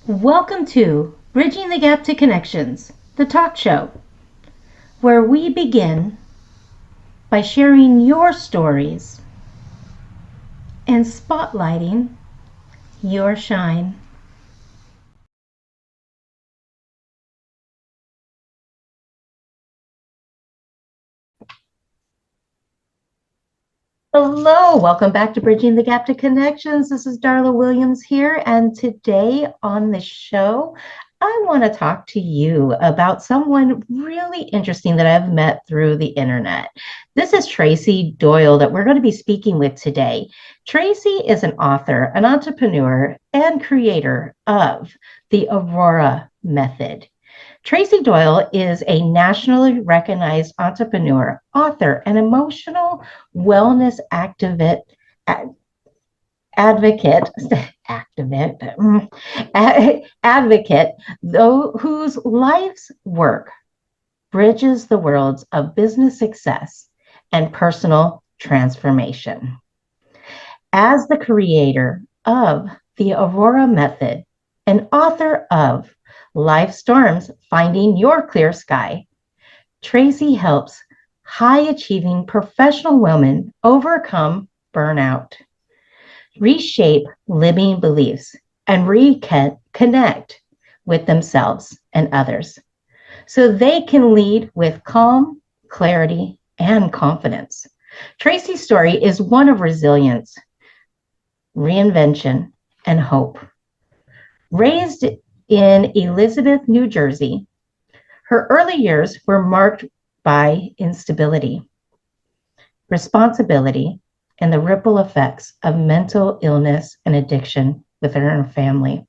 Welcome to Bridging the Gap to Connections, the talk show, where we begin by sharing your stories and spotlighting your shine. Hello, welcome back to Bridging the Gap to Connections. This is Darla Williams here, and today on the show, I want to talk to you about someone really interesting that I've met through the internet. This is Tracy Doyle that we're going to be speaking with today. Tracy is an author, an entrepreneur, and creator of the Aurora Method. Tracy Doyle is a nationally recognized entrepreneur, author, and emotional wellness advocate, though whose life's work bridges the worlds of business success and personal transformation. As the creator of the Aurora Method and author of Life Storms, Finding Your Clear Sky, Tracy helps high-achieving professional women overcome burnout, reshape limiting beliefs, and reconnect with themselves and others so they can lead with calm, clarity, and confidence. Tracy's story is one of resilience, reinvention, and hope. Raised in Elizabeth, New Jersey, her early years were marked by instability, responsibility, and the ripple effects of mental illness and addiction within her family.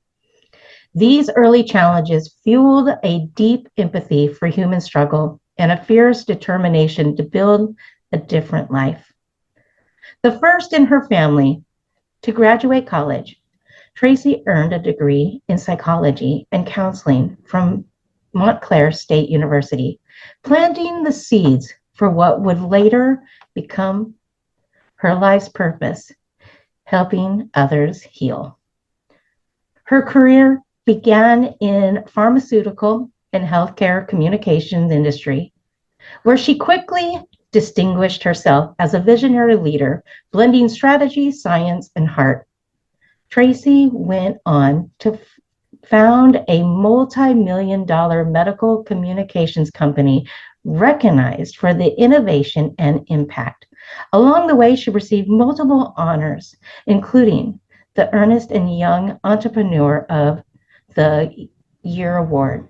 These early challenges fueled a deep empathy for human struggle and a fierce determination to build a different life. The first in her family to graduate college, Tracy earned a degree in psychology and counseling from Montclair State University, planting the seeds for what would later become her life's purpose, helping others heal. Her career began in pharmaceutical and healthcare communications industry, where she quickly distinguished herself as a visionary leader, blending strategy, science, and heart. Tracy went on to found a multi-million-dollar medical communications company recognized for the innovation and impact. Along the way, she received multiple honors, including the Ernst & Young Entrepreneur of the Year Award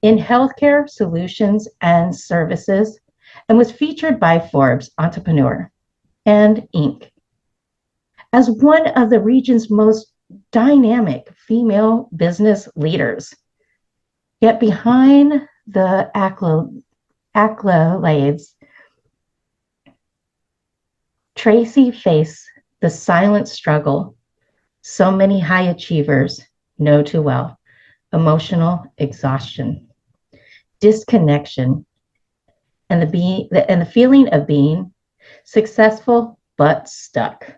in healthcare solutions and services, and was featured by Forbes Entrepreneur and Inc. as one of the region's most dynamic female business leaders. Yet behind the accolades, Tracy faced the silent struggle so many high achievers know too well: emotional exhaustion, disconnection, and the feeling of being successful but stuck.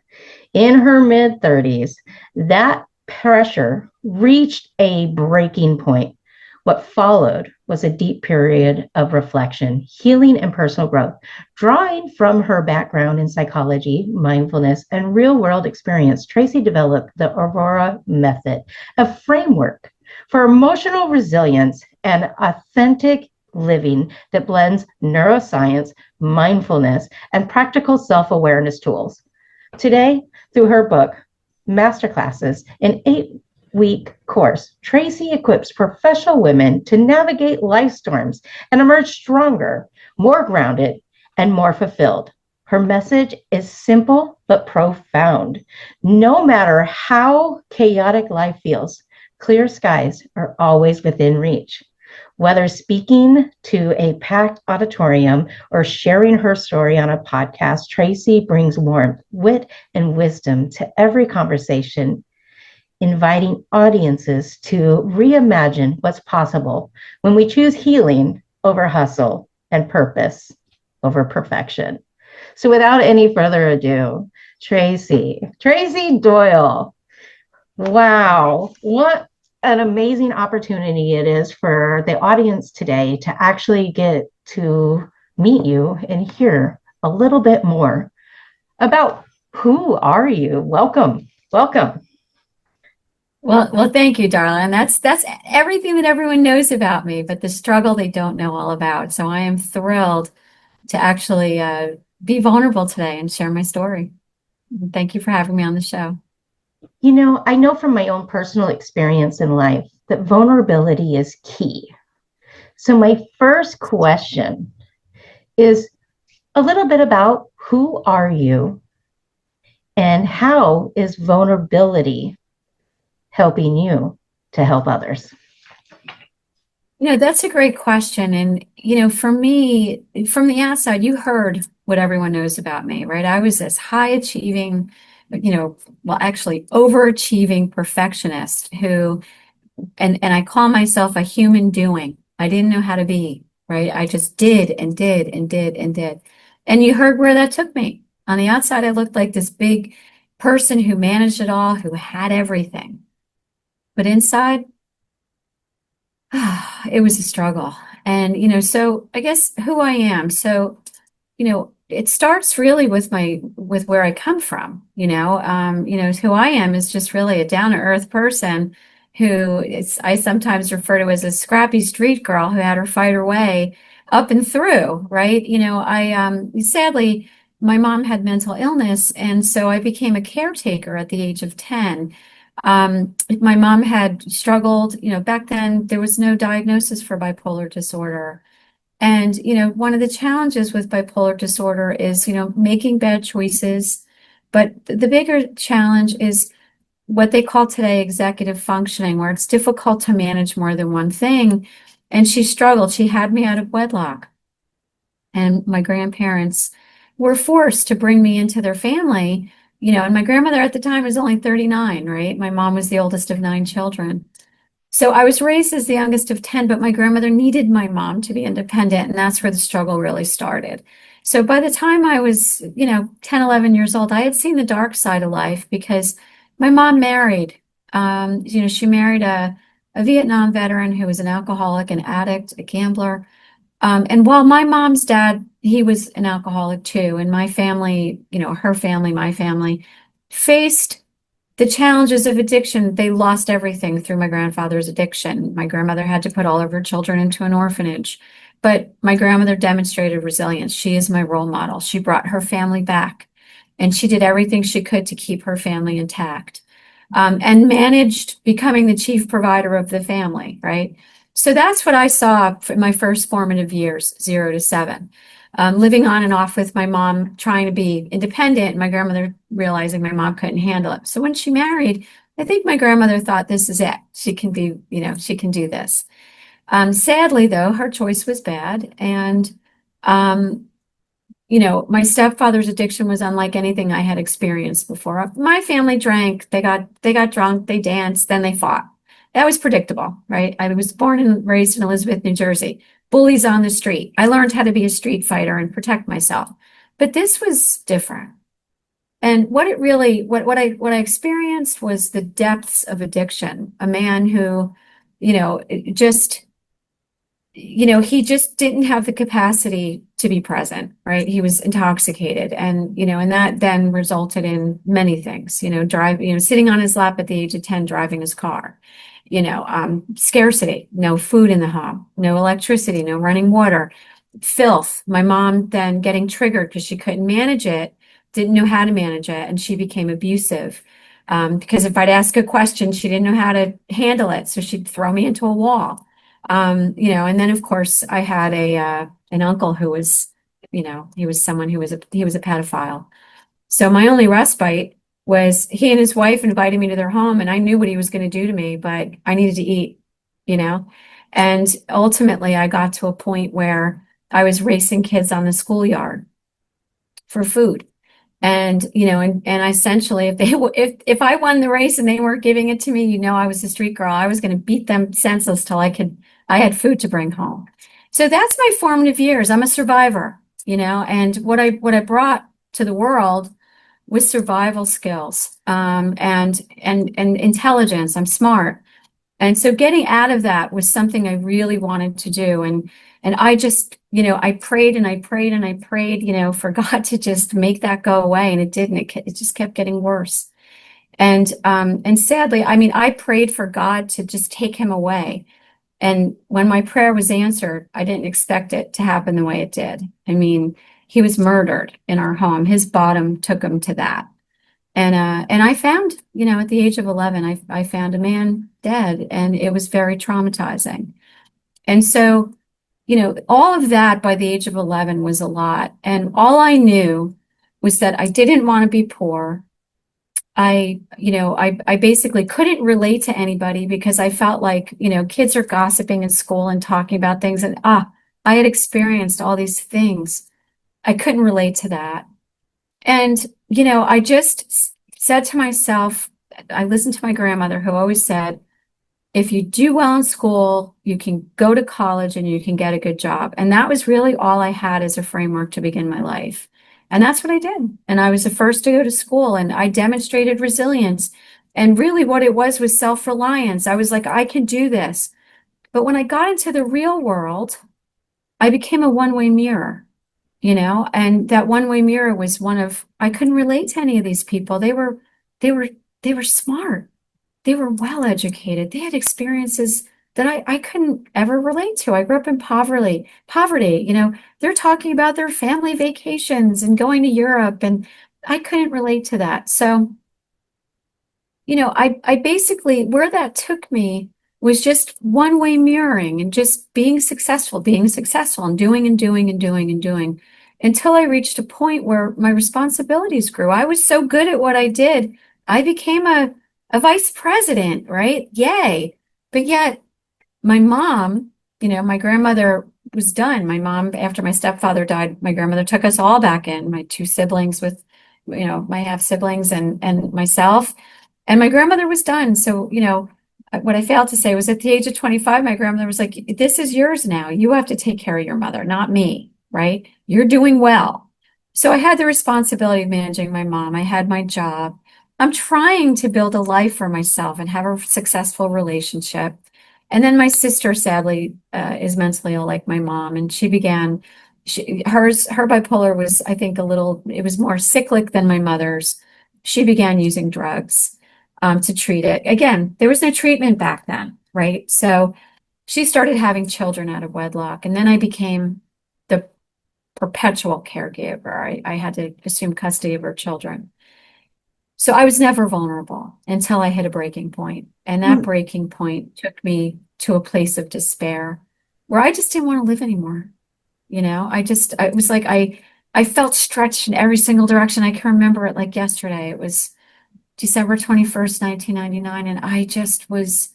In her mid-30s, that pressure reached a breaking point. What followed was a deep period of reflection, healing, and personal growth. Drawing from her background in psychology, mindfulness, and real-world experience, Tracy developed the Aurora Method, a framework for emotional resilience and authentic living that blends neuroscience, mindfulness, and practical self-awareness tools. Today, through her book, Masterclasses, an 8-week course, Tracy equips professional women to navigate life storms and emerge stronger, more grounded, and more fulfilled. Her message is simple but profound. No matter how chaotic life feels, clear skies are always within reach. Whether speaking to a packed auditorium or sharing her story on a podcast, Tracy brings warmth, wit, and wisdom to every conversation, inviting audiences to reimagine what's possible when we choose healing over hustle and purpose over perfection. So without any further ado, Tracy Doyle. Wow, what an amazing opportunity it is for the audience today to actually get to meet you and hear a little bit more about who are you. Welcome, welcome. Well, thank you, darling. That's everything that everyone knows about me, but the struggle they don't know all about. So I am thrilled to actually be vulnerable today and share my story. Thank you for having me on the show. I know from my own personal experience in life that vulnerability is key. So, my first question is a little bit about who are you and how is vulnerability helping you to help others? That's a great question. And, for me, from the outside, you heard what everyone knows about me, right? I was this high achieving, well, actually overachieving perfectionist who, and I call myself a human doing. I didn't know how to be, right? I just did and did and did and did. And you heard where that took me. On the outside, I looked like this big person who managed it all, who had everything. But inside, it was a struggle. And, so I guess who I am. So, it starts really with where I come from, who I am is just really a down to earth person I sometimes refer to as a scrappy street girl who had her fight her way up and through, right? Sadly, my mom had mental illness. And so I became a caretaker at the age of 10. My mom had struggled, back then there was no diagnosis for bipolar disorder. And, one of the challenges with bipolar disorder is, making bad choices. But the bigger challenge is what they call today executive functioning, where it's difficult to manage more than one thing. And she struggled. She had me out of wedlock. And my grandparents were forced to bring me into their family, and my grandmother at the time was only 39, right? My mom was the oldest of 9 children. So I was raised as the youngest of 10, but my grandmother needed my mom to be independent, and that's where the struggle really started. So by the time I was, 10, 11 years old, I had seen the dark side of life because my mom married. She married a Vietnam veteran who was an alcoholic, an addict, a gambler. And while my mom's dad, he was an alcoholic too, and my family, her family, my family, faced the challenges of addiction. They lost everything through my grandfather's addiction. My grandmother had to put all of her children into an orphanage, but my grandmother demonstrated resilience. She is my role model. She brought her family back, and she did everything she could to keep her family intact, and managed becoming the chief provider of the family, right? So that's what I saw for my first formative years, 0 to 7. Living on and off with my mom, trying to be independent, and my grandmother realizing my mom couldn't handle it. So when she married, I think my grandmother thought, this is it. She can be, she can do this. Sadly, though, her choice was bad. And, my stepfather's addiction was unlike anything I had experienced before. My family drank, they got drunk, they danced, then they fought. That was predictable, right? I was born and raised in Elizabeth, New Jersey. Bullies on the street. I learned how to be a street fighter and protect myself. But this was different. And what I experienced was the depths of addiction. A man who, just he just didn't have the capacity to be present, right? He was intoxicated, and that then resulted in many things, sitting on his lap at the age of 10, driving his car, scarcity, no food in the home, no electricity, no running water, filth. My mom then getting triggered because she couldn't manage it, didn't know how to manage it, and she became abusive. Because if I'd ask a question, she didn't know how to handle it, so she'd throw me into a wall. And then of course I had an uncle who was, he was someone who was he was a pedophile. So my only respite was he and his wife invited me to their home, and I knew what he was going to do to me, but I needed to eat, you know. And ultimately I got to a point where I was racing kids on the schoolyard for food. And and essentially, if I won the race and they weren't giving it to me, I was a street girl. I was going to beat them senseless till I had food to bring home. So that's my formative years. I'm a survivor, and what I brought to the world was survival skills, and intelligence. I'm smart. And so getting out of that was something I really wanted to do. And I just, I prayed and I prayed and I prayed, for God to just make that go away. And it didn't. It just kept getting worse. And sadly, I mean, I prayed for God to just take him away. And when my prayer was answered, I didn't expect it to happen the way it did. I mean, he was murdered in our home. His bottom took him to that. And I found, at the age of 11, I found a man dead, and it was very traumatizing. And so, all of that by the age of 11 was a lot. And all I knew was that I didn't want to be poor. I basically couldn't relate to anybody because I felt like, kids are gossiping in school and talking about things, and I had experienced all these things. I couldn't relate to that. And, I just said to myself, I listened to my grandmother who always said, if you do well in school, you can go to college and you can get a good job. And that was really all I had as a framework to begin my life. And that's what I did. And I was the first to go to school, and I demonstrated resilience. And really what it was self-reliance. I was like, I can do this. But when I got into the real world, I became a one-way mirror, and that one-way mirror was I couldn't relate to any of these people. They were smart. They were well educated. They had experiences that I couldn't ever relate to. I grew up in poverty, they're talking about their family vacations and going to Europe, and I couldn't relate to that. So, I basically, where that took me was just one-way mirroring and just being successful and doing and doing and doing and doing until I reached a point where my responsibilities grew. I was so good at what I did. I became a vice president, right? Yay. But yet my mom, my grandmother was done. My mom, after my stepfather died, my grandmother took us all back in, my two siblings with, my half siblings and myself. And my grandmother was done. So, what I failed to say was at the age of 25, my grandmother was like, this is yours now. You have to take care of your mother, not me, right? You're doing well. So I had the responsibility of managing my mom. I had my job. I'm trying to build a life for myself and have a successful relationship. And then my sister, sadly, is mentally ill like my mom. And her bipolar was, I think, it was more cyclic than my mother's. She began using drugs to treat it. Again, there was no treatment back then, right? So she started having children out of wedlock. And then I became the perpetual caregiver. I had to assume custody of her children. So I was never vulnerable until I hit a breaking point. And that breaking point took me to a place of despair where I just didn't want to live anymore. It was like I felt stretched in every single direction. I can remember it like yesterday. It was December 21st, 1999, and I just was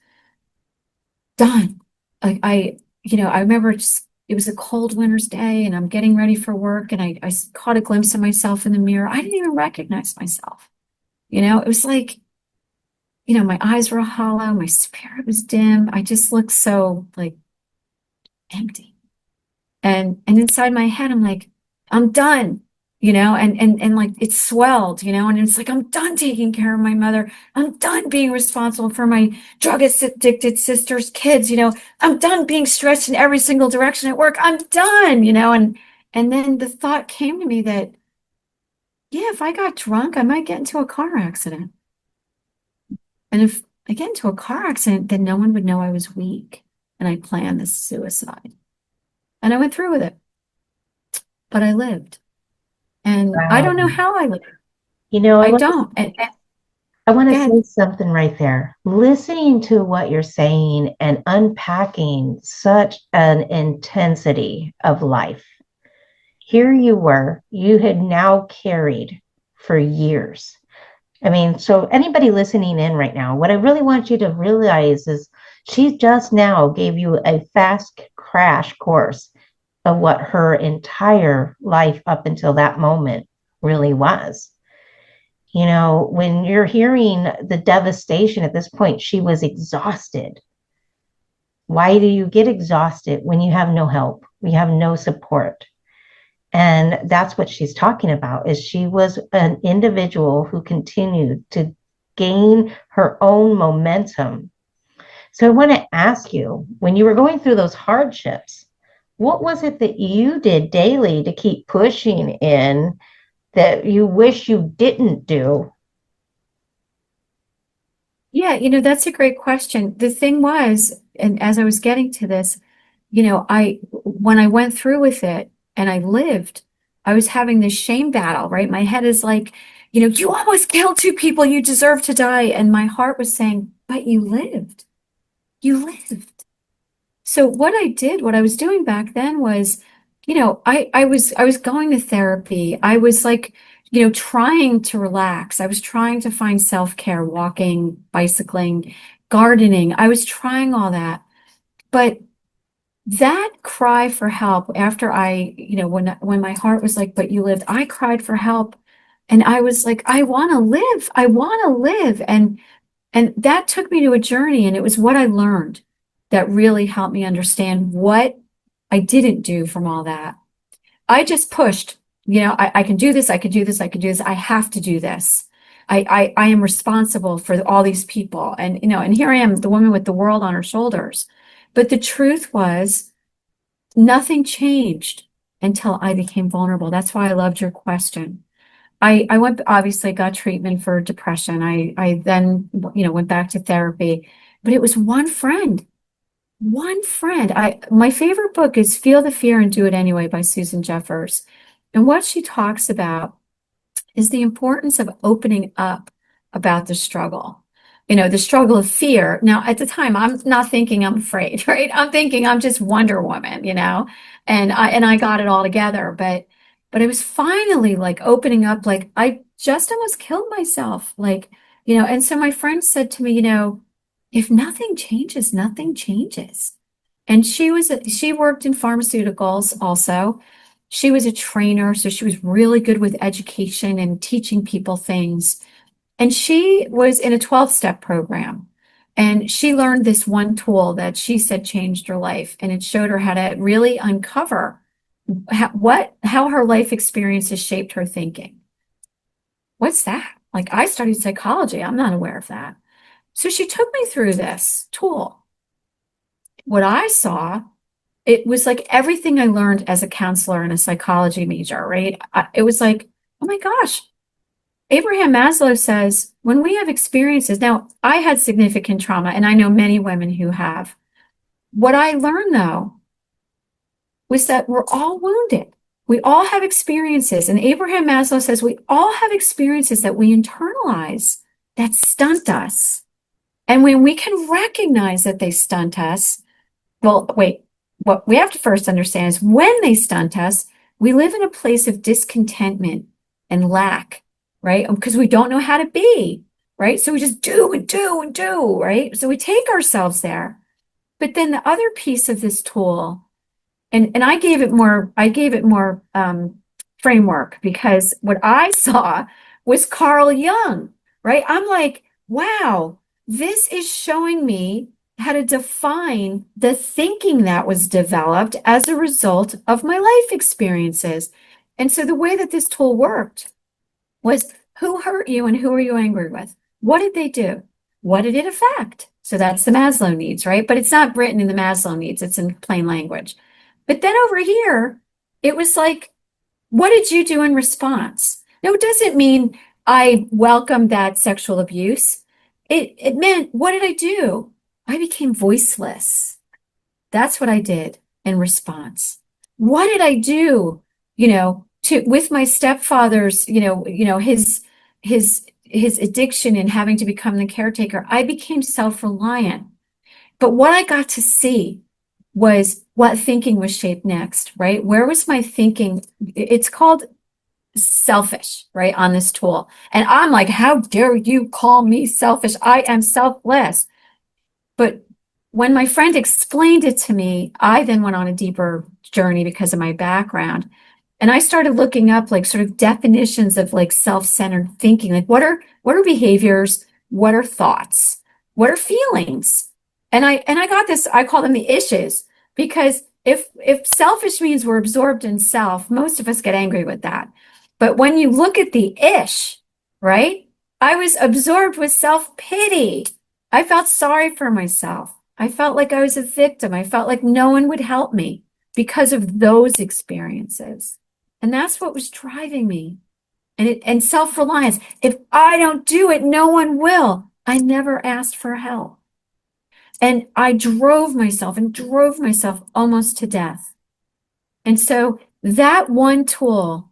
done. I remember it was a cold winter's day and I'm getting ready for work, and I caught a glimpse of myself in the mirror. I didn't even recognize myself. It was like, my eyes were hollow, my spirit was dim. I just looked so like empty. And inside my head, I'm like, I'm done, and like it swelled, and it's like, I'm done taking care of my mother. I'm done being responsible for my drug addicted sister's kids, I'm done being stretched in every single direction at work. I'm done, and then the thought came to me that, yeah, if I got drunk, I might get into a car accident. And if I get into a car accident, then no one would know I was weak and I planned this suicide. And I went through with it, but I lived. And I Wow. don't know how I lived. I I want to don't. I want Go to ahead. say something right there. Listening to what you're saying and unpacking such an intensity of life. Here you were, you had now carried for years. I mean, so anybody listening in right now, what I really want you to realize is she just now gave you a fast crash course of what her entire life up until that moment really was. When you're hearing the devastation at this point, she was exhausted. Why do you get exhausted when you have no help? We have no support. And that's what she's talking about, is she was an individual who continued to gain her own momentum. So I want to ask you, when you were going through those hardships, what was it that you did daily to keep pushing in that you wish you didn't do? Yeah, that's a great question. The thing was, and as I was getting to this, when I went through with it and I lived, I was having this shame battle, right? My head is like, you almost killed two people, you deserve to die. And my heart was saying, but you lived. You lived. So what I did, what I was doing back then was, I was going to therapy. I was like, trying to relax. I was trying to find self-care, walking, bicycling, gardening. I was trying all that. But that cry for help after when my heart was like, but you lived, I cried for help. And I was like, I want to live. I want to live. And that took me to a journey, and it was what I learned that really helped me understand what I didn't do from all that. I just pushed, I can do this, I can do this, I can do this. I have to do this. I am responsible for all these people. And, and here I am, the woman with the world on her shoulders. But the truth was, nothing changed until I became vulnerable. That's why I loved your question. I went, obviously got treatment for depression. I then, went back to therapy, but it was one friend, one friend. My favorite book is Feel the Fear and Do It Anyway by Susan Jeffers. And what she talks about is the importance of opening up about the struggle. The struggle of fear. Now, at the time, I'm not thinking I'm afraid, right? I'm thinking I'm just Wonder Woman, and I got it all together. But it was finally like opening up, like I just almost killed myself. Like, and so my friend said to me, if nothing changes, nothing changes. And she worked in pharmaceuticals also. She was a trainer, so she was really good with education and teaching people things. And she was in a 12-step program. And she learned this one tool that she said changed her life. And it showed her how to really uncover how her life experiences shaped her thinking. What's that? Like, I studied psychology. I'm not aware of that. So she took me through this tool. What I saw, it was like everything I learned as a counselor and a psychology major, right? It was like, oh my gosh, Abraham Maslow says when we have experiences, now I had significant trauma, and I know many women who have. What I learned though was that we're all wounded. We all have experiences. And Abraham Maslow says we all have experiences that we internalize that stunt us. And when we can recognize that they stunt us, well, wait, what we have to first understand is when they stunt us, we live in a place of discontentment and lack, right? Because we don't know how to be, right? So we just do and do and do, right? So we take ourselves there. But then the other piece of this tool, and I gave it more framework, because what I saw was Carl Jung, right? I'm like, wow, this is showing me how to define the thinking that was developed as a result of my life experiences. And so the way that this tool worked was, who hurt you and who are you angry with? What did they do? What did it affect? So that's the Maslow needs, right? But it's not written in the Maslow needs, it's in plain language. But then over here, it was like, what did you do in response? Now, it doesn't mean I welcomed that sexual abuse. It meant, what did I do? I became voiceless. That's what I did in response. What did I do, to with my stepfather's, his addiction and having to become the caretaker? I became self-reliant. But what I got to see was what thinking was shaped next, right? Where was my thinking? It's called selfish, right, on this tool. And I'm like, how dare you call me selfish? I am selfless. But when my friend explained it to me, I then went on a deeper journey because of my background. And I started looking up like sort of definitions of like self-centered thinking. Like what are behaviors? What are thoughts? What are feelings? And I got this, I call them the issues, because if selfish means we're absorbed in self, most of us get angry with that. But when you look at the ish, right? I was absorbed with self-pity. I felt sorry for myself. I felt like I was a victim. I felt like no one would help me because of those experiences. And that's what was driving me. And self-reliance. If I don't do it, no one will. I never asked for help. And I drove myself almost to death. And so that one tool,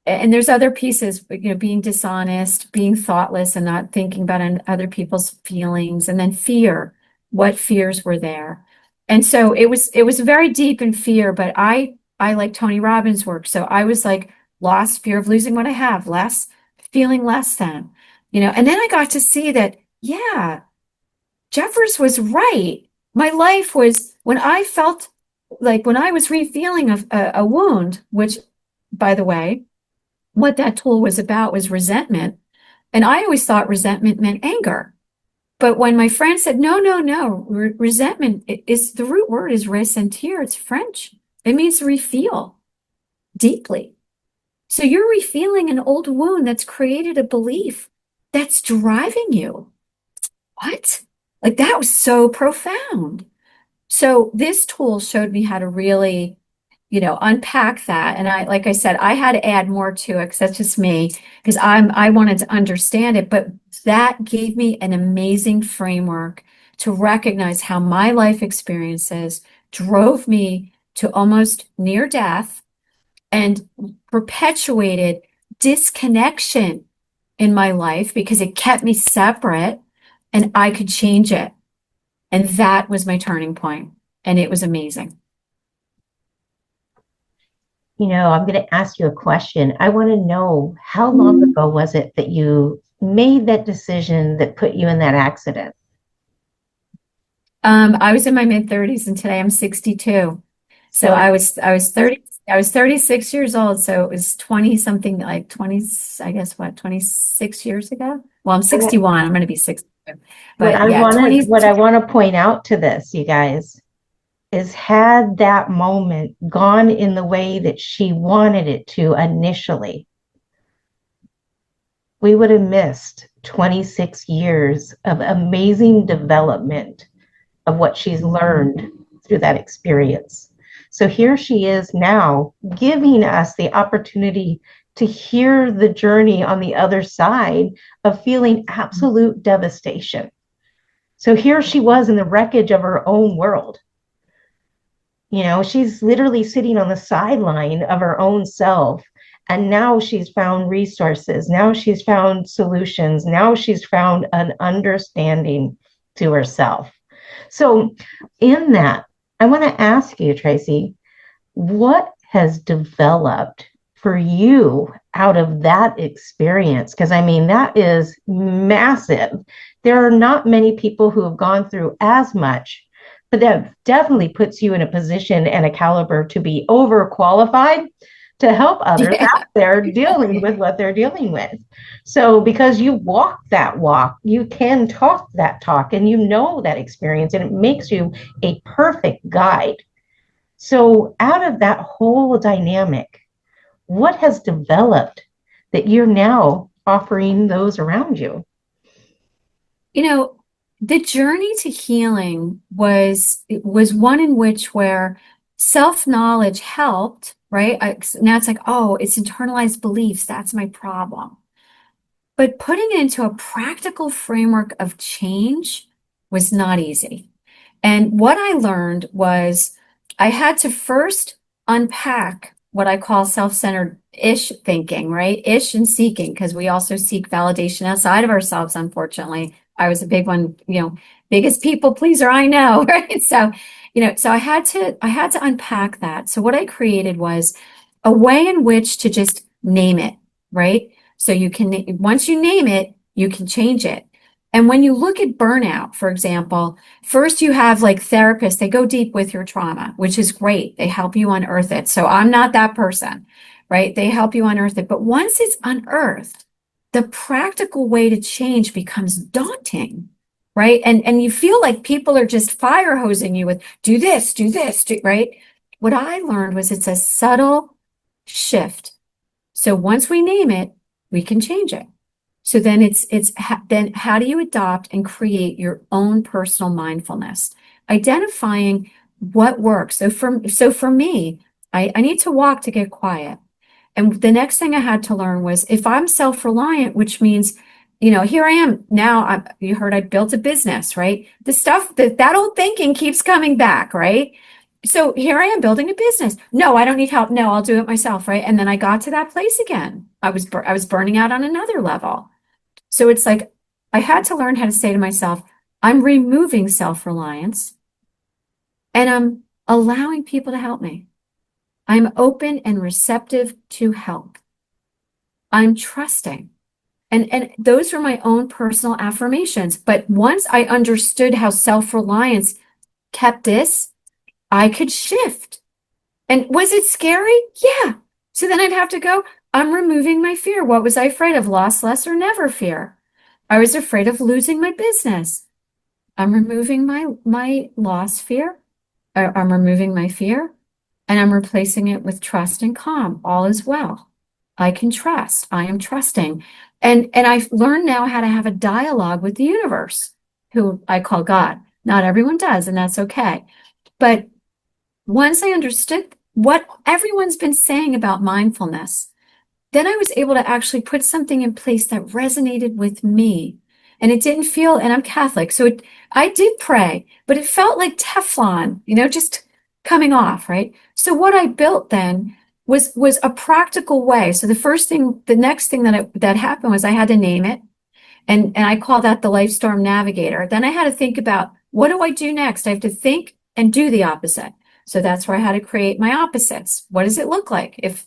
and there's other pieces, being dishonest, being thoughtless and not thinking about other people's feelings, and then fear, what fears were there. And so it was very deep in fear, but I like Tony Robbins' work. So I was like lost, fear of losing what I have, less feeling less than, and then I got to see that, yeah, Jeffers was right. My life was when I felt like when I was refeeling a wound, which, by the way, what that tool was about was resentment. And I always thought resentment meant anger. But when my friend said, no, no, no, resentment is the root word is ressentir. It's French. It means refeel deeply. So you're refeeling an old wound that's created a belief that's driving you. What? Like that was so profound. So this tool showed me how to really, unpack that. And like I said, I had to add more to it because that's just me, because I wanted to understand it. But that gave me an amazing framework to recognize how my life experiences drove me to almost near death and perpetuated disconnection in my life because it kept me separate and I could change it. And that was my turning point, and it was amazing. I'm going to ask you a question. I want to know, how long ago was it that you made that decision that put you in that accident? I was in my mid 30s and today I'm 62. So So I was 36 years old. So it was 20 something, like 20, I guess what, 26 years ago? Well, I'm 61. I'm going to be 62. But yeah, 20. what I want to point out to this, you guys, is had that moment gone in the way that she wanted it to initially, we would have missed 26 years of amazing development of what she's learned through that experience. So here she is now giving us the opportunity to hear the journey on the other side of feeling absolute devastation. So here she was in the wreckage of her own world. She's literally sitting on the sideline of her own self. And now she's found resources. Now she's found solutions. Now she's found an understanding to herself. So, in that, I want to ask you, Tracy, what has developed for you out of that experience? Because I mean, that is massive. There are not many people who have gone through as much, but that definitely puts you in a position and a caliber to be overqualified to help others Yeah. out there dealing with what they're dealing with. So, because you walk that walk, you can talk that talk, and you know that experience, and it makes you a perfect guide. So, out of that whole dynamic, what has developed that you're now offering those around you? You know, the journey to healing was one in which where self-knowledge helped, right? Now it's like, oh, it's internalized beliefs. That's my problem. But putting it into a practical framework of change was not easy. And what I learned was I had to first unpack what I call self-centered ish thinking, right? Ish and seeking, because we also seek validation outside of ourselves, unfortunately. I was a big one, biggest people pleaser I know, right? So, so I had to unpack that. So what I created was a way in which to just name it, right? So you can, once you name it, you can change it. And when you look at burnout, for example, first you have like therapists, they go deep with your trauma, which is great. They help you unearth it. So I'm not that person, right? They help you unearth it. But once it's unearthed, the practical way to change becomes daunting, right? And you feel like people are just fire hosing you with do this, right? What I learned was it's a subtle shift. So once we name it, we can change it. So then then how do you adopt and create your own personal mindfulness? Identifying what works. So for me, I need to walk to get quiet. And the next thing I had to learn was if I'm self-reliant, which means, here I am now. You heard I built a business, right? The stuff that old thinking keeps coming back, right? So here I am building a business. No, I don't need help. No, I'll do it myself, right? And then I got to that place again. I was burning out on another level. So it's like I had to learn how to say to myself, I'm removing self-reliance and I'm allowing people to help me. I'm open and receptive to help. I'm trusting. And those were my own personal affirmations. But once I understood how self-reliance kept this, I could shift. And was it scary? Yeah. So then I'd have to go, I'm removing my fear. What was I afraid of? Loss, less, or never fear. I was afraid of losing my business. I'm removing my loss fear. I'm removing my fear and I'm replacing it with trust and calm. All is well. I can trust. I am trusting. And I've learned now how to have a dialogue with the universe, who I call God. Not everyone does, and that's okay. But once I understood what everyone's been saying about mindfulness, then I was able to actually put something in place that resonated with me. And it didn't feel, and I'm Catholic, so I did pray, but it felt like Teflon, just coming off, right? So what I built then was a practical way. So the next thing that happened was I had to name it. And I call that the Life Storm Navigator. Then I had to think about what do I do next? I have to think and do the opposite. So that's where I had to create my opposites. What does it look like? If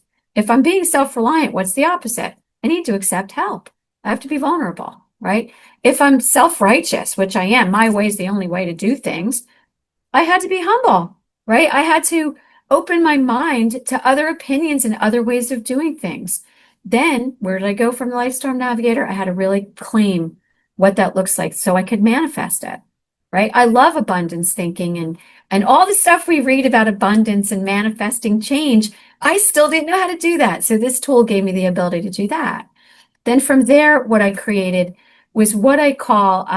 I'm being self-reliant, what's the opposite? I need to accept help. I have to be vulnerable, right? If I'm self-righteous, which I am, my way is the only way to do things, I had to be humble, right? I had to open my mind to other opinions and other ways of doing things. Then, where did I go from the Lifestorm Navigator? I had to really claim what that looks like so I could manifest it, right? I love abundance thinking and all the stuff we read about abundance and manifesting change. I still didn't know how to do that. So this tool gave me the ability to do that. Then from there, what I created was what I call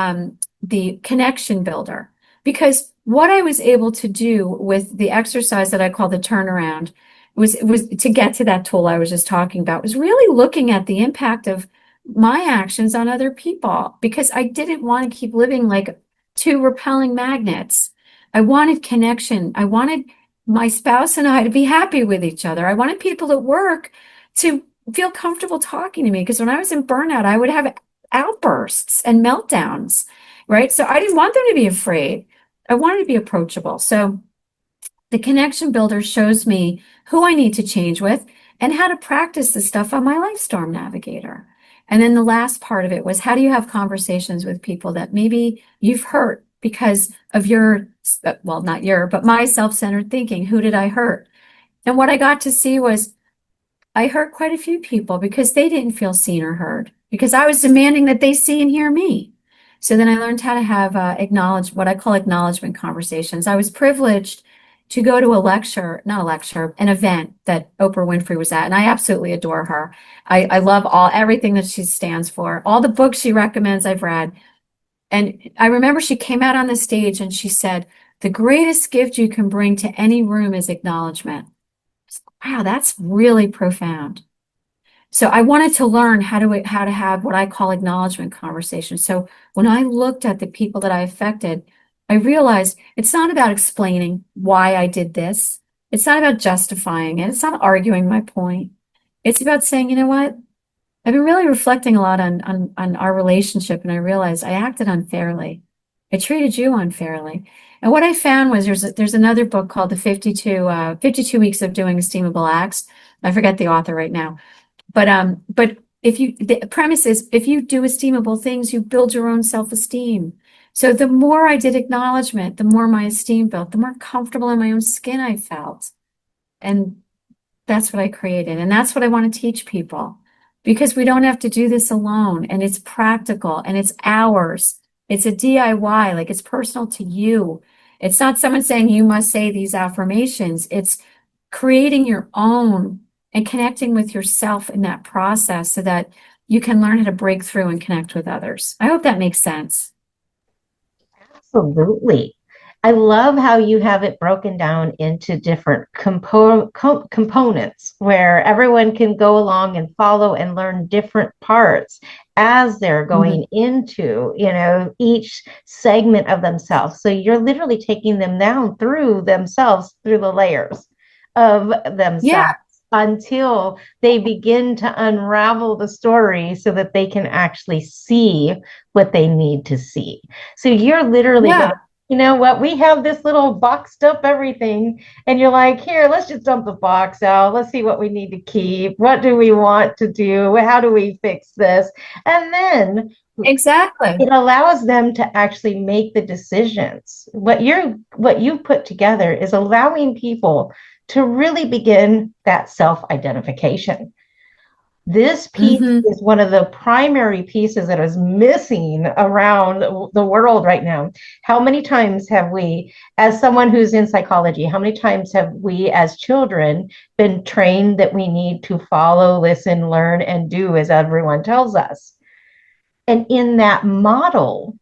the connection builder. Because what I was able to do with the exercise that I call the turnaround was to get to that tool I was just talking about, was really looking at the impact of my actions on other people, because I didn't want to keep living like two repelling magnets. I wanted connection. I wanted my spouse and I to be happy with each other. I wanted people at work to feel comfortable talking to me, because when I was in burnout, I would have outbursts and meltdowns, right? So I didn't want them to be afraid. I wanted to be approachable. So the connection builder shows me who I need to change with and how to practice the stuff on my Life Storm Navigator. And then the last part of it was, how do you have conversations with people that maybe you've hurt because of well, not but my self-centered thinking? Who did I hurt? And what I got to see was I hurt quite a few people because they didn't feel seen or heard, because I was demanding that they see and hear me. So then I learned how to have what I call acknowledgement conversations. I was privileged to go to not a lecture, an event that Oprah Winfrey was at, and I absolutely adore her. I love everything that she stands for. All the books she recommends, I've read. And I remember she came out on the stage and she said, the greatest gift you can bring to any room is acknowledgement. Wow, that's really profound. So I wanted to learn how to have what I call acknowledgement conversations. So when I looked at the people that I affected, I realized it's not about explaining why I did this. It's not about justifying it. It's not arguing my point. It's about saying, you know what? I've been really reflecting a lot on our relationship, and I realized I acted unfairly. I treated you unfairly. And what I found was there's another book called the 52 Weeks of Doing Esteemable Acts. I forget the author right now. But the premise is, if you do esteemable things, you build your own self-esteem. So the more I did acknowledgement, the more my esteem built, the more comfortable in my own skin I felt. And that's what I created. And that's what I want to teach people, because we don't have to do this alone. And it's practical and it's ours. It's a DIY, like it's personal to you. It's not someone saying you must say these affirmations. It's creating your own and connecting with yourself in that process, so that you can learn how to break through and connect with others. I hope that makes sense. Absolutely. I love how you have it broken down into different components where everyone can go along and follow and learn different parts as they're Mhm. going into, each segment of themselves. So you're literally taking them down through themselves, through the layers of Yeah, themselves until they begin to unravel the story so that they can actually see what they need to see. So you're literally going, yeah, you know what, we have this little boxed up everything, and you're like, here, let's just dump the box out. Let's see what we need to keep. What do we want to do? How do we fix this? And then exactly. it allows them to actually make the decisions. What you put together is allowing people to really begin that self-identification. This piece Hmm. is one of the primary pieces that is missing around the world right now. How many times have we, as someone who's in psychology, how many times have we as children been trained that we need to follow, listen, learn, and do as everyone tells us? And in that model,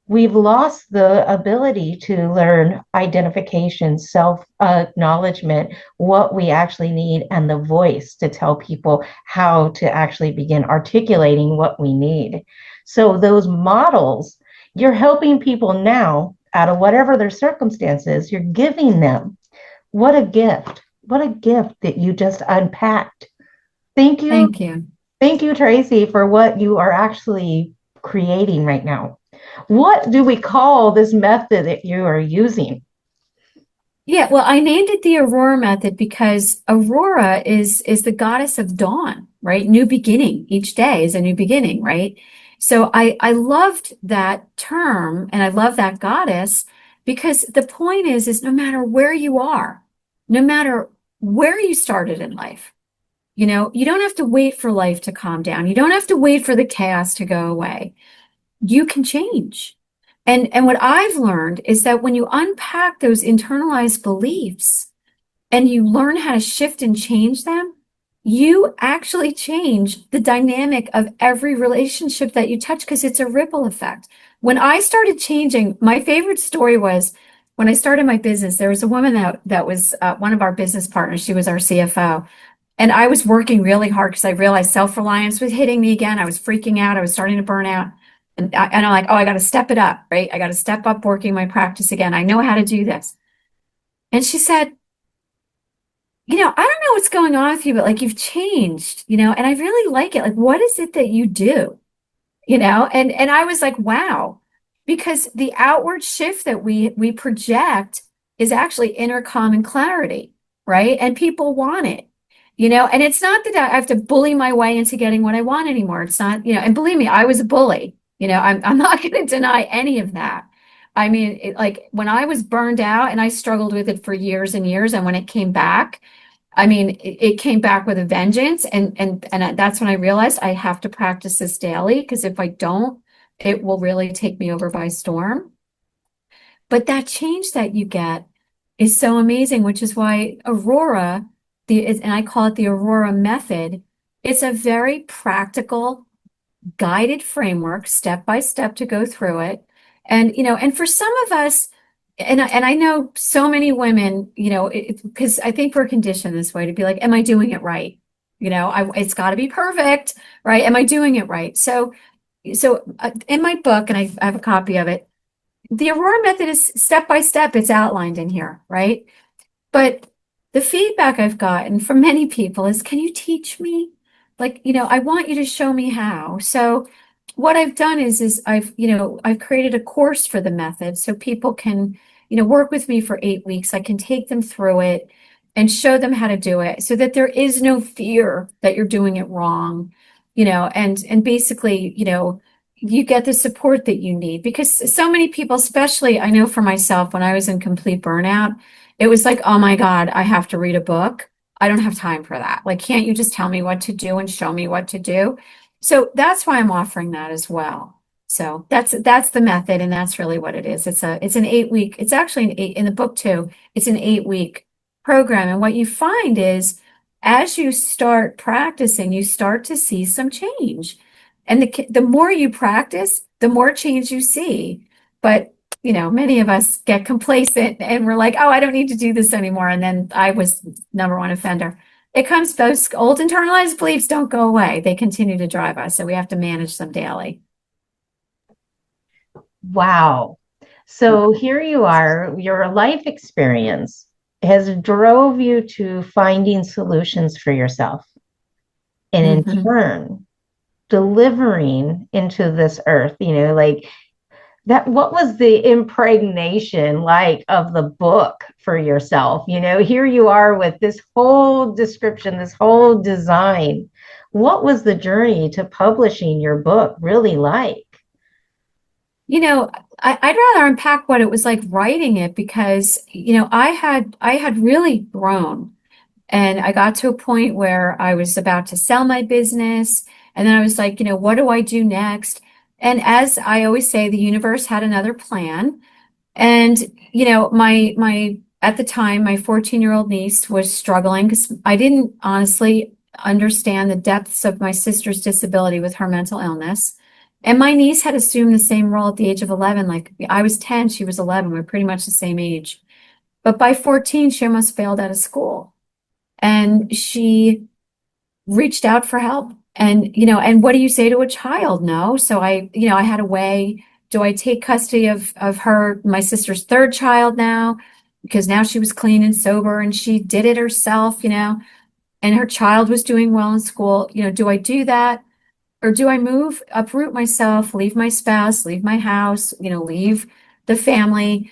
we've lost the ability to learn identification, self acknowledgement, what we actually need, and the voice to tell people how to actually begin articulating what we need. So, those models, you're helping people now out of whatever their circumstances, you're giving them. What a gift. What a gift that you just unpacked. Thank you. Thank you. Thank you, Tracy, for what you are actually creating right now. What do we call this method that you are using? Yeah, well, I named it the Aurora Method because Aurora is the goddess of dawn, right? New beginning. Each day is a new beginning, right? So I loved that term and I love that goddess because the point is no matter where you are, no matter where you started in life, you don't have to wait for life to calm down. You don't have to wait for the chaos to go away. You can change. And what I've learned is that when you unpack those internalized beliefs and you learn how to shift and change them, you actually change the dynamic of every relationship that you touch because it's a ripple effect. When I started changing, my favorite story was when I started my business, there was a woman that was one of our business partners. She was our CFO. And I was working really hard because I realized self-reliance was hitting me again. I was freaking out. I was starting to burn out. And I'm like, oh, I got to step it up, right? I got to step up working my practice again. I know how to do this. And she said, I don't know what's going on with you, but like you've changed, and I really like it. Like, what is it that you do? And I was like, wow, because the outward shift that we project is actually inner calm and clarity, right? And people want it. And it's not that I have to bully my way into getting what I want anymore. It's not, and believe me, I was a bully. I'm not going to deny any of that. I mean, like when I was burned out and I struggled with it for years and years, and when it came back, I mean, it came back with a vengeance, and that's when I realized I have to practice this daily because if I don't, it will really take me over by storm. But that change that you get is so amazing, which is why Aurora, and I call it the Aurora Method. It's a very practical, guided framework, step by step to go through it. And for some of us, and I know so many women, because I think we're conditioned this way to be like, am I doing it right? It's got to be perfect, right? Am I doing it right? So in my book, and I have a copy of it, the Aurora method is step by step. It's outlined in here, right? But the feedback I've gotten from many people is, can you teach me? Like, I want you to show me how. So what I've done is I've created a course for the method so people can, work with me for 8 weeks. I can take them through it and show them how to do it so that there is no fear that you're doing it wrong, and basically, you get the support that you need because so many people, especially I know for myself, when I was in complete burnout, it was like, oh my God, I have to read a book. I don't have time for that. Like, can't you just tell me what to do and show me what to do? So that's why I'm offering that as well. So that's the method, and that's really what it is. It's an 8 week. It's actually an eight in the book too. It's an 8 week program, and what you find is as you start practicing, you start to see some change. And the more you practice, the more change you see. But, many of us get complacent and we're like, oh, I don't need to do this anymore. And then I was number one offender. Those old internalized beliefs don't go away. They continue to drive us. So we have to manage them daily. Wow. So here you are, your life experience has drove you to finding solutions for yourself. And in Mhm. turn, delivering into this earth, like that, what was the impregnation like of the book for yourself? Here you are with this whole description, this whole design. What was the journey to publishing your book really like? You know, I'd rather unpack what it was like writing it because, I had really grown. And I got to a point where I was about to sell my business. And then I was like, what do I do next? And as I always say, the universe had another plan. And, my at the time, my 14-year-old niece was struggling because I didn't honestly understand the depths of my sister's disability with her mental illness. And my niece had assumed the same role at the age of 11. Like I was 10, she was 11. We're pretty much the same age. But by 14, she almost failed out of school. And she reached out for help. And what do you say to a child? No. So I had a way. Do I take custody of my sister's third child now? Because now she was clean and sober and she did it herself, and her child was doing well in school. Do I do that? Or do I uproot myself, leave my spouse, leave my house, leave the family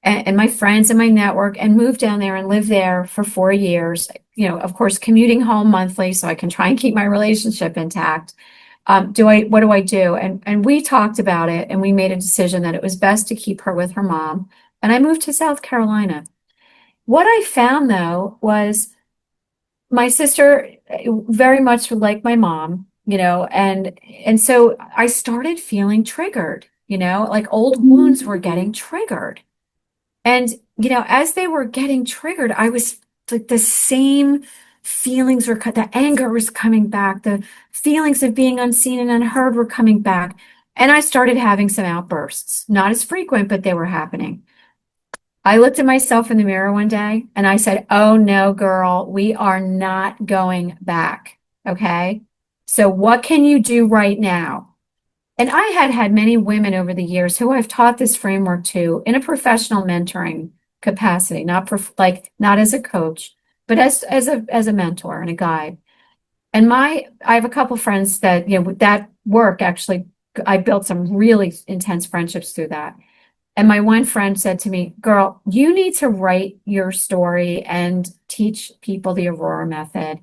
and my friends and my network and move down there and live there for 4 years, of course, commuting home monthly so I can try and keep my relationship intact. What do I do? And we talked about it and we made a decision that it was best to keep her with her mom. And I moved to South Carolina. What I found though was my sister very much like my mom, and so I started feeling triggered, like old wounds were getting triggered. And, as they were getting triggered, I was like the same feelings the anger was coming back, the feelings of being unseen and unheard were coming back. And I started having some outbursts, not as frequent, but they were happening. I looked at myself in the mirror one day and I said, oh no, girl, we are not going back. Okay. So what can you do right now? And I had had many women over the years who I've taught this framework to in a professional mentoring capacity, not as a coach, but as a mentor and a guide. And I have a couple friends that, with that work, actually, I built some really intense friendships through that. And my one friend said to me, girl, you need to write your story and teach people the Aurora method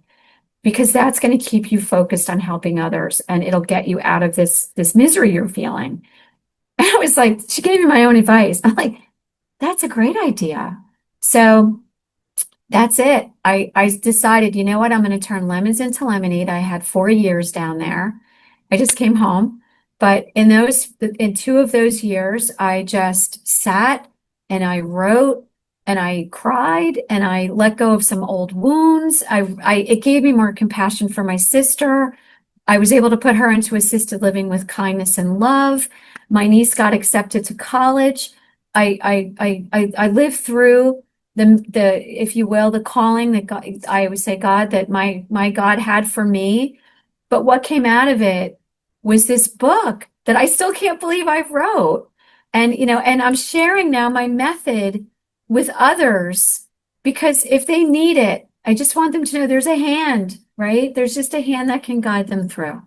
because that's going to keep you focused on helping others and it'll get you out of this misery you're feeling. And I was like, she gave me my own advice. I'm like, that's a great idea. So that's it. I decided, you know what? I'm going to turn lemons into lemonade. I had 4 years down there. I just came home, but in 2 of those years, I just sat and I wrote and I cried and I let go of some old wounds. It gave me more compassion for my sister. I was able to put her into assisted living with kindness and love. My niece got accepted to college. I lived through if you will, the calling that God, I would say God, that my God had for me. But what came out of it was this book that I still can't believe I wrote. And I'm sharing now my method with others because if they need it, I just want them to know there's a hand, right? There's just a hand that can guide them through.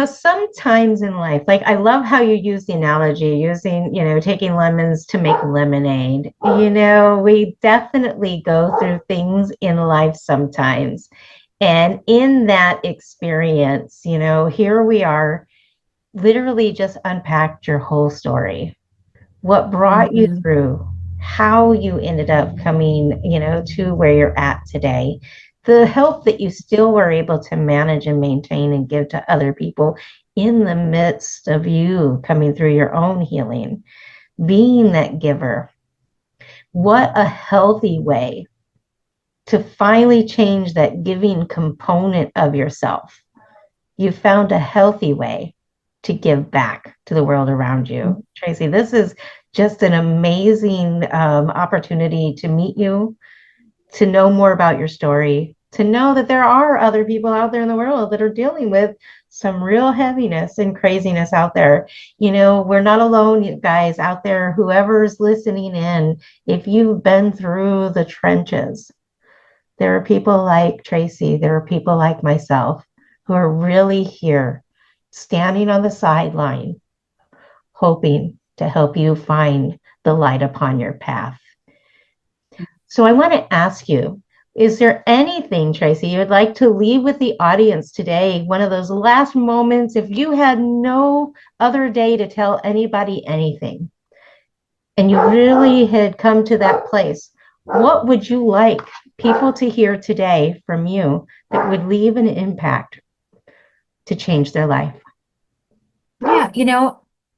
Sometimes in life, like I love how you use the analogy using, taking lemons to make lemonade. We definitely go through things in life sometimes. And in that experience, here we are, literally just unpacked your whole story. What brought you Mhm. through, how you ended up coming, to where you're at today, the help that you still were able to manage and maintain and give to other people in the midst of you coming through your own healing, being that giver. What a healthy way to finally change that giving component of yourself. You found a healthy way to give back to the world around you. Tracy, this is just an amazing opportunity to meet you, to know more about your story, to know that there are other people out there in the world that are dealing with some real heaviness and craziness out there. You know, we're not alone, you guys out there, whoever's listening in, if you've been through the trenches, there are people like Tracy, there are people like myself who are really here, standing on the sideline, hoping to help you find the light upon your path. So I want to ask you, is there anything, Tracy, you would like to leave with the audience today? One of those last moments, if you had no other day to tell anybody anything, and you really had come to that place, what would you like people to hear today from you that would leave an impact to change their life? Yeah,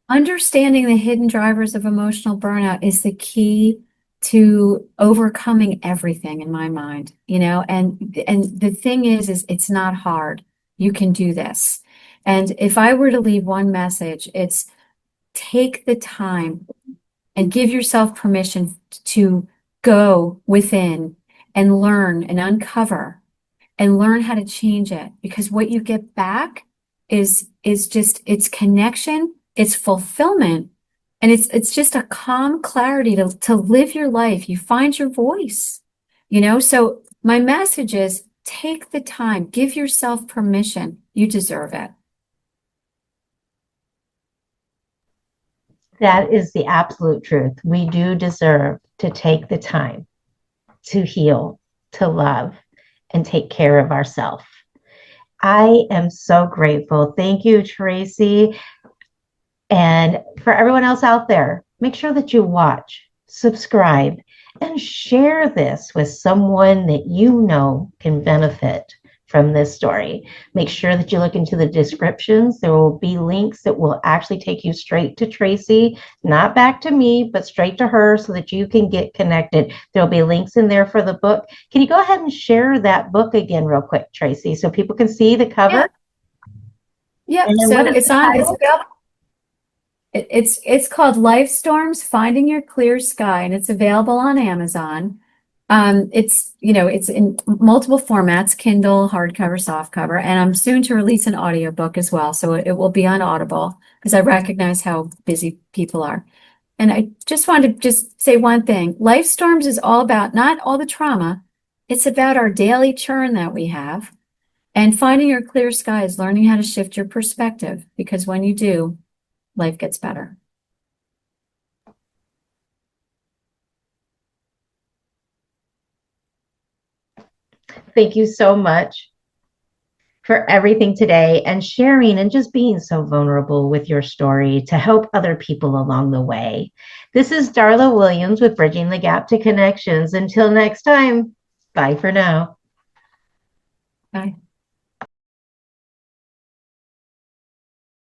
understanding the hidden drivers of emotional burnout is the key to overcoming everything in my mind, and the thing is it's not hard. You can do this. And if I were to leave one message, it's take the time and give yourself permission to go within and learn and uncover and learn how to change it, because what you get back is just it's connection, it's fulfillment, and it's just a calm clarity to live your life. You find your voice, so my message is take the time, give yourself permission. You deserve it. That is the absolute truth. We do deserve to take the time to heal, to love, and take care of ourselves. I am so grateful. Thank you, Tracy. And for everyone else out there, make sure that you watch, subscribe, and share this with someone that you know can benefit from this story. Make sure that you look into the descriptions. There will be links that will actually take you straight to Tracy, not back to me, but straight to her so that you can get connected. There'll be links in there for the book. Can you go ahead and share that book again real quick, Tracy, so people can see the cover? Yeah. And then So what is it's the on, title? it's called Life Storms, Finding Your Clear Sky, and it's available on Amazon. It's in multiple formats, Kindle, hardcover, softcover, and I'm soon to release an audiobook as well. So it will be on Audible because I recognize how busy people are. And I just wanted to just say one thing. Life Storms is all about not all the trauma. It's about our daily churn that we have. And finding your clear sky is learning how to shift your perspective, because when you do, life gets better. Thank you so much for everything today and sharing and just being so vulnerable with your story to help other people along the way. This is Darla Williams with Bridging the Gap to Connections. Until next time, bye for now. Bye.